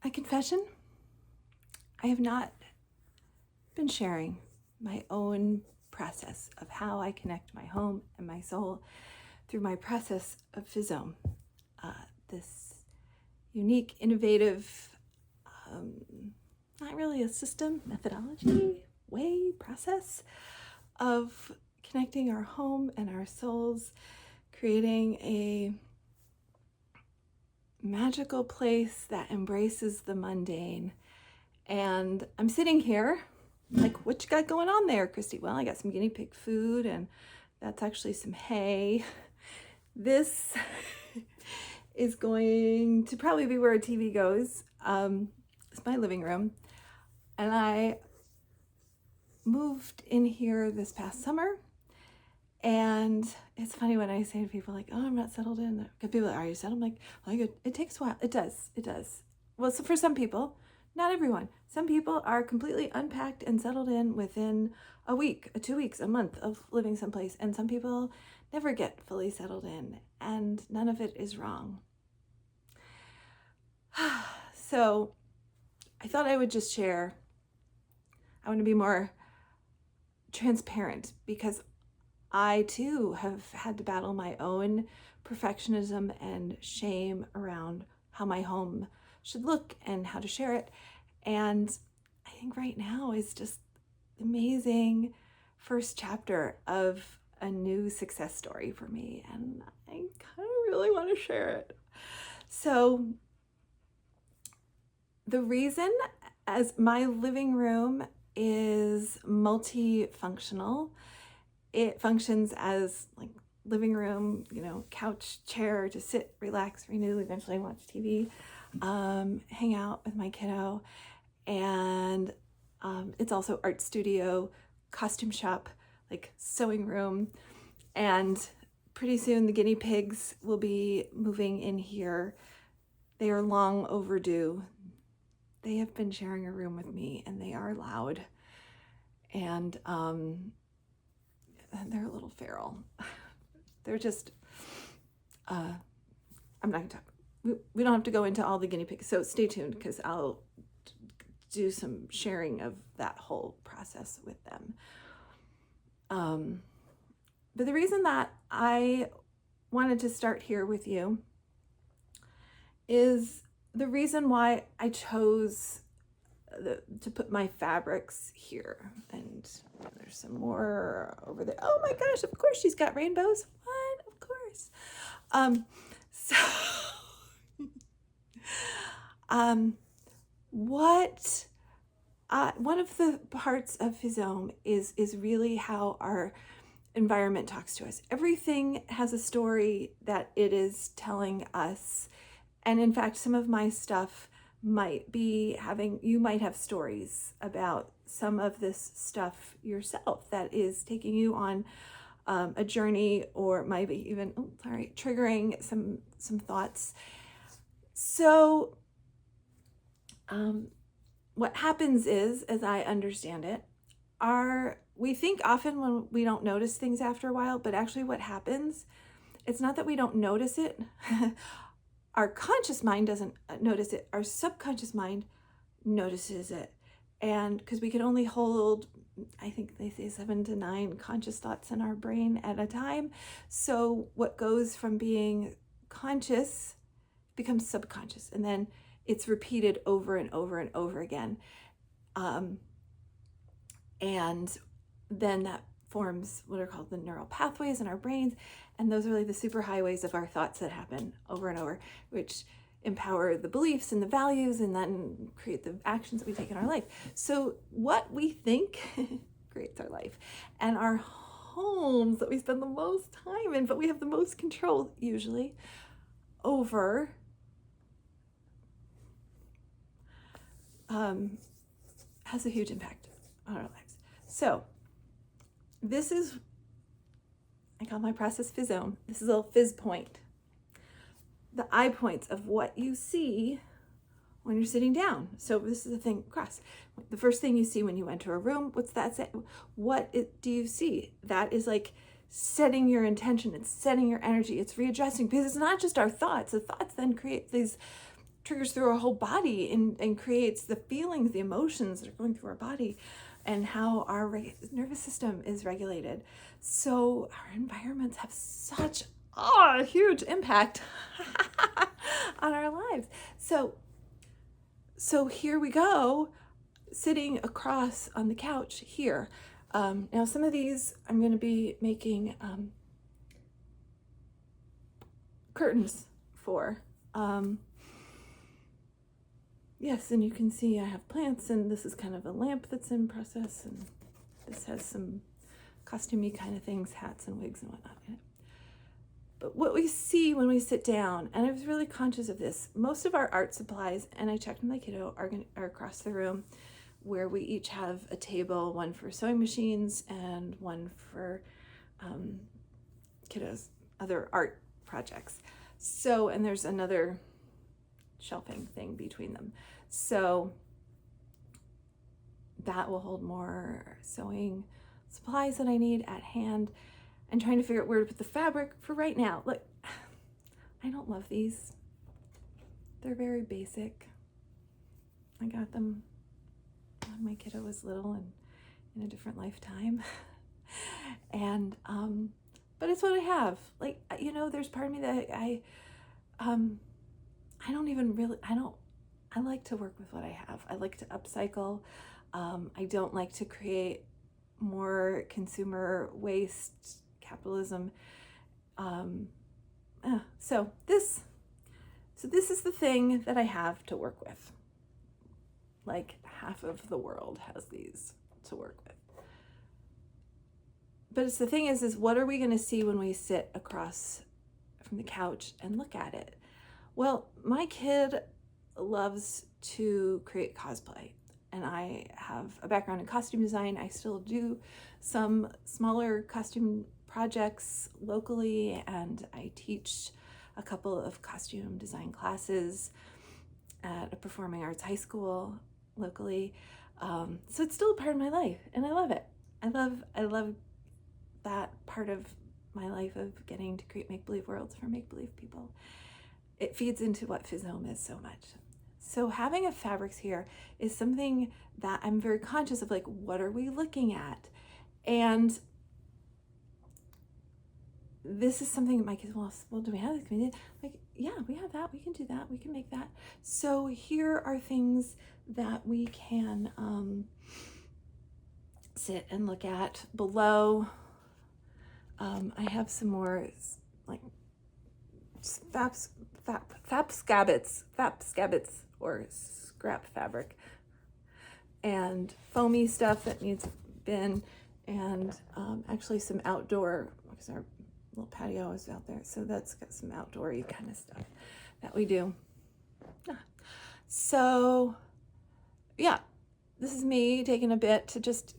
A confession, I have not been sharing my own process of how I connect my home and my soul through my process of Fizome, this unique, innovative, not really a system, methodology, way, process of connecting our home and our souls, creating a magical place that embraces the mundane. And I'm sitting here like, what you got going on there, Christy? Well, I got some guinea pig food, and that's actually some hay. This is going to probably be where a TV goes. It's my living room. And I moved in here this past summer. And it's funny when I say to people like, oh, I'm not settled in. People are, you settled? I'm like, well, it takes a while. It does. Well, so for some people, not everyone. Some people are completely unpacked and settled in within a week, 2 weeks, a month of living someplace. And some people never get fully settled in, and none of it is wrong. So I thought I would just share. I want to be more transparent because I too have had to battle my own perfectionism and shame around how my home should look and how to share it. And I think right now is just the amazing first chapter of a new success story for me. And I kind of really want to share it. So the reason, as my living room is multifunctional, it functions as like living room, couch, chair to sit, relax, renew, eventually watch TV, hang out with my kiddo. And it's also art studio, costume shop, like sewing room. And pretty soon the guinea pigs will be moving in here. They are long overdue. They have been sharing a room with me, and they are loud. And they're a little feral. They're just, I'm not gonna talk. We don't have to go into all the guinea pigs, so stay tuned because I'll do some sharing of that whole process with them. But the reason that I wanted to start here with you is the reason why I chose to put my fabrics here. And there's some more over there. Oh my gosh, of course she's got rainbows. What? Of course. One of the parts of Fizome is really how our environment talks to us. Everything has a story that it is telling us. And in fact, some of my stuff you might have stories about some of this stuff yourself that is taking you on a journey, or maybe even, triggering some thoughts. So what happens is, as I understand it, we think often when we don't notice things after a while, but actually what happens, it's not that we don't notice it. Our conscious mind doesn't notice it. Our subconscious mind notices it. And because we can only hold, I think they say 7 to 9 conscious thoughts in our brain at a time. So what goes from being conscious becomes subconscious. And then it's repeated over and over and over again. And then that forms what are called the neural pathways in our brains. And those are like the superhighways of our thoughts that happen over and over, which empower the beliefs and the values and then create the actions that we take in our life. So what we think creates our life. And our homes that we spend the most time in, but we have the most control usually over, has a huge impact on our lives. So this is, I call my process Fizome. This is a little fizz point. The eye points of what you see when you're sitting down. So this is the thing across. The first thing you see when you enter a room, what's that say? Do you see? That is like setting your intention. It's setting your energy. It's readjusting, because it's not just our thoughts. The thoughts then create these triggers through our whole body and creates the feelings, the emotions that are going through our body, and how our nervous system is regulated. So our environments have such a huge impact on our lives. So here we go, sitting across on the couch here. Now some of these I'm going to be making curtains for. Yes, and you can see I have plants, and this is kind of a lamp that's in process, and this has some costumey kind of things, hats and wigs and whatnot in it. But what we see when we sit down, and I was really conscious of this, most of our art supplies, and I checked with my kiddo, are across the room, where we each have a table, one for sewing machines and one for kiddos' other art projects. So, and there's another shelving thing between them. So that will hold more sewing supplies that I need at hand, and trying to figure out where to put the fabric for right now. Look, I don't love these. They're very basic. I got them when my kiddo was little and in a different lifetime. And but it's what I have. Like, you know, there's part of me that I like to work with what I have. I like to upcycle. I don't like to create more consumer waste, capitalism. So this is the thing that I have to work with. Like half of the world has these to work with. But it's the thing is what are we going to see when we sit across from the couch and look at it? Well, my kid loves to create cosplay, and I have a background in costume design. I still do some smaller costume projects locally, and I teach a couple of costume design classes at a performing arts high school locally. So it's still a part of my life, and I love it. I love that part of my life of getting to create make-believe worlds for make-believe people. It feeds into what Fizome is so much. So having a fabrics here is something that I'm very conscious of, like, what are we looking at? And this is something that my kids, well, do we have this? Can we do? Like, yeah, we have that. We can do that. We can make that. So here are things that we can sit and look at below. I have some more like fap scabbits or scrap fabric, and foamy stuff that needs bin, and actually some outdoor, because our little patio is out there, so that's got some outdoory kind of stuff that we do. So yeah, this is me taking a bit to just,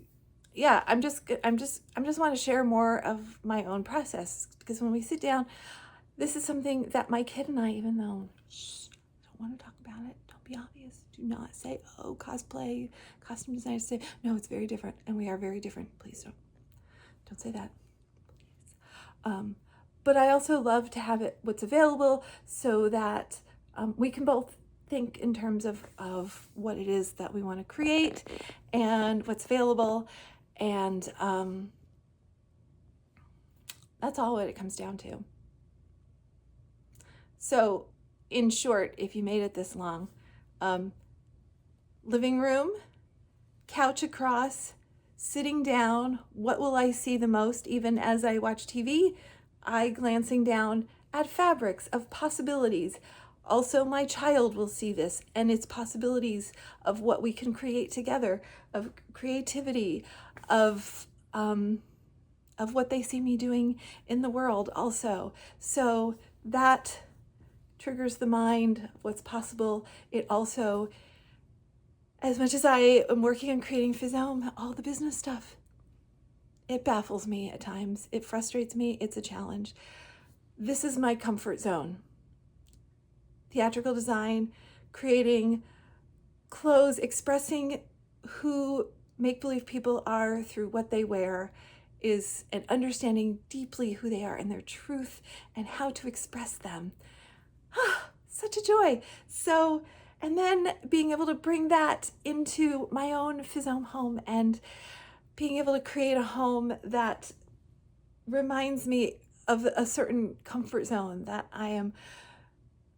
yeah, I'm just want to share more of my own process, because when we sit down, this is something that my kid and I, even though I don't want to talk about it, don't be obvious, do not say, oh, cosplay, costume design, say, no, it's very different, and we are very different. Please don't say that. But I also love to have it what's available, so that we can both think in terms of what it is that we want to create and what's available. And that's all what it comes down to. So in short, if you made it this long, living room, couch across, sitting down, what will I see the most? Even as I watch TV, I glancing down at fabrics of possibilities. Also, my child will see this and its possibilities of what we can create together, of creativity, of what they see me doing in the world also. So that triggers the mind of what's possible. It also, as much as I am working on creating Fizome, all the business stuff, it baffles me at times. It frustrates me. It's a challenge. This is my comfort zone. Theatrical design, creating clothes, expressing who make-believe people are through what they wear, is and understanding deeply who they are and their truth and how to express them. such a joy. So, and then being able to bring that into my own Fizome home and being able to create a home that reminds me of a certain comfort zone that I am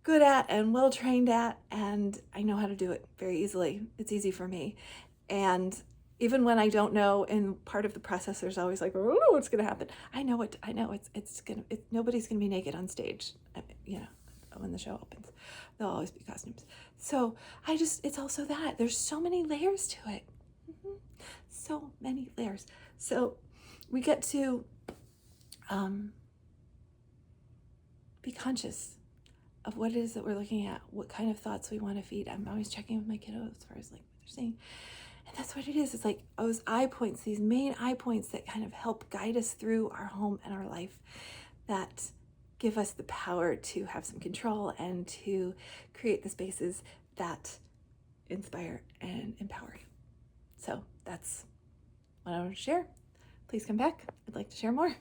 good at and well trained at, and I know how to do it very easily. It's easy for me. And even when I don't know in part of the process, there's always like, oh, what's going to happen? I know nobody's going to be naked on stage, you know, when the show opens. There'll always be costumes. So it's also that. There's so many layers to it. So many layers. So we get to be conscious of what it is that we're looking at, what kind of thoughts we want to feed. I'm always checking with my kiddos as far as like what they're saying. And that's what it is. It's like those eye points, these main eye points that kind of help guide us through our home and our life, that give us the power to have some control and to create the spaces that inspire and empower you. So that's what I want to share. Please come back. I'd like to share more.